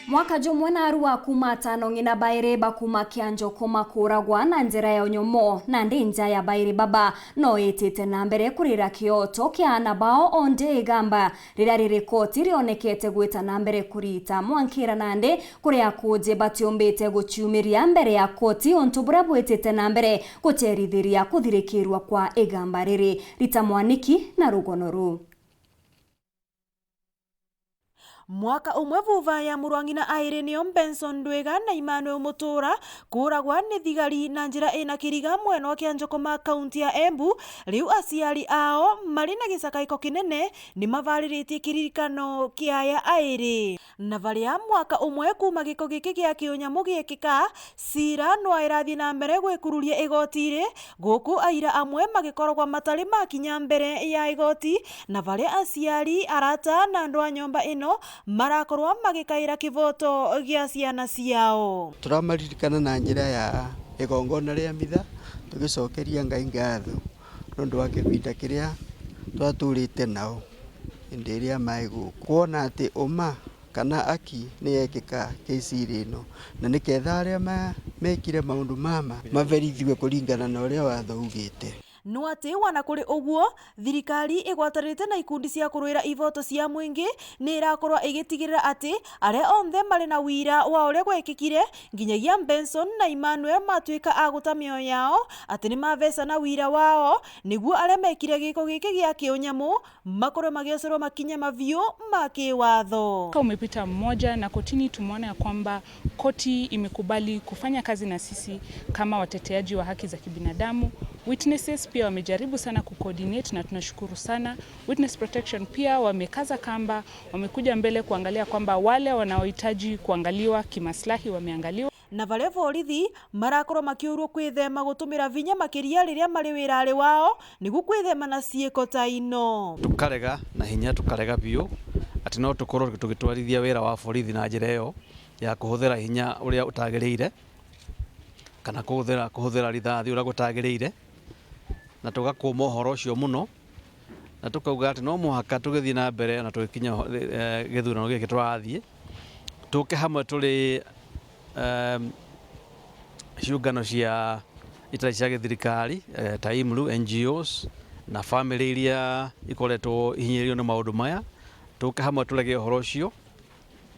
Mwaka jumwe na arua kuma tano ngina baire bakuma kianjo kuma kuragwa na njira ya unyomo na ndinja ya baire baba no etete na mbere kurira kioto kia nabao onde igamba rira ririkoti rionekete gwita na mbere kurita mwankira nande kuria kuje batiombete guciumiria mbere ya koti ontubura bwetete na mbere guterithiria kuthirikirwa kwa igamba riri rita mwaniki na rugonoru. Mwaka umwe vuva ya Murangina Irene Benson Ndwega na Emmanuel Mutura kuragwa ni thigari na njira ina kiriga mweno kia Njokoma kaunti ya Embu. Riu aciari ao mari na gicakaiko kinene ni mavariritie kiririkano kia ya Iri na varia mwaka umwe kuma giko giki gia kiunyamu giikika cira no irathie na mbere gwikururia igoti-ri guku aira amwe magikoragwa matari makinya mbere ya igoti na varia aciari arata na andu a nyomba ino marakorwa magikaira kivoto gia ciana ciao. Turamaririkana na njira ya igongona ria mitha tugicokeria Ngai ngatho nondu wa kivinda kiria twaturite nao indi iria maigu kuona ati uma kana aki ni yekika keisiri ino na niketha aria mekire maundu mama maverithiwe kuringana na uria watho ugite. No ati wana kuri uguo thirikari igwatarite na ikundi cia kuruira ivoto cia mwingi ni irakorwa igitigirira ati aria onthe mari na wira wa uria gwekikire nginyagia Benson na Emmanuel matuika aguta mioyo yao ati ni mavesa na wira wao niguo aria mekire giko giki gia kiunyamu makorwe magiocerwa makinya maviu ma kiwatho. Umepita mmoja na kotini tumeona ya kwamba koti imekubali kufanya kazi na sisi kama wateteaji wa haki za kibinadamu. Witnesses pia wamejaribu sana kucoordinate na tunashukuru sana. Witness protection pia wamekaza kamba, wamekuja mbele kuangalia kwamba wale wanaohitaji kuangaliwa kimaslahi wameangaliwa. Na vale vorithi marakorwo makiurwo kwithema gutumira vinya makiria riria mari wirari wao nigu kwithema na ciiko ta ino. Tukarega na hinya tukarega biu ati no tukorwo tugitwarithia wira wa borithi na njira iyo ya kuhuthira hinya uria utagiriire kana kuhuthira rithathi uria gutagiriire na tugakuma uhoro ucio muno na tukauga ati no muhaka tugithie na mbere na tugikinya githurano giki turathie tuke hamwe turi ciungano cia itari cia githirikari ta IMLU, NGOs na family iria ikoretwo ihinyirio na maundu maya tuke hamwe turege uhoro ucio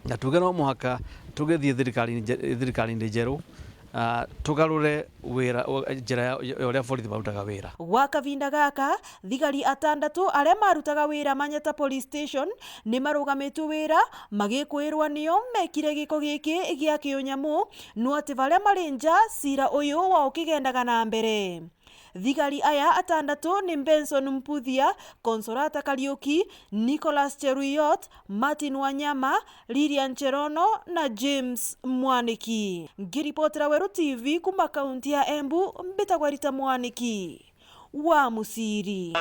na tuge no muhaka tugithie thirikari njeru tugarure wira njira uria borithi barutaga wira. Gwa kavinda gaka thigari atandatu aria marutaga wira Manyata Police Station ni marugamitwe wira magikwirwa nio mekire giko giki gia kiunyamu no ati varia mari nja cira uyu wa ukigendaga na mbere. Thigari aya atandatu ni Benson Mputhia, Consolata Kariuki, Nicholas Cheruyot, Martin Wanyama, Lilian Cherono na James Mwaniki. Ngiripotera Weru TV kuma kaunti ya Embu, mbitagwa Rita Mwaniki wa Musiri.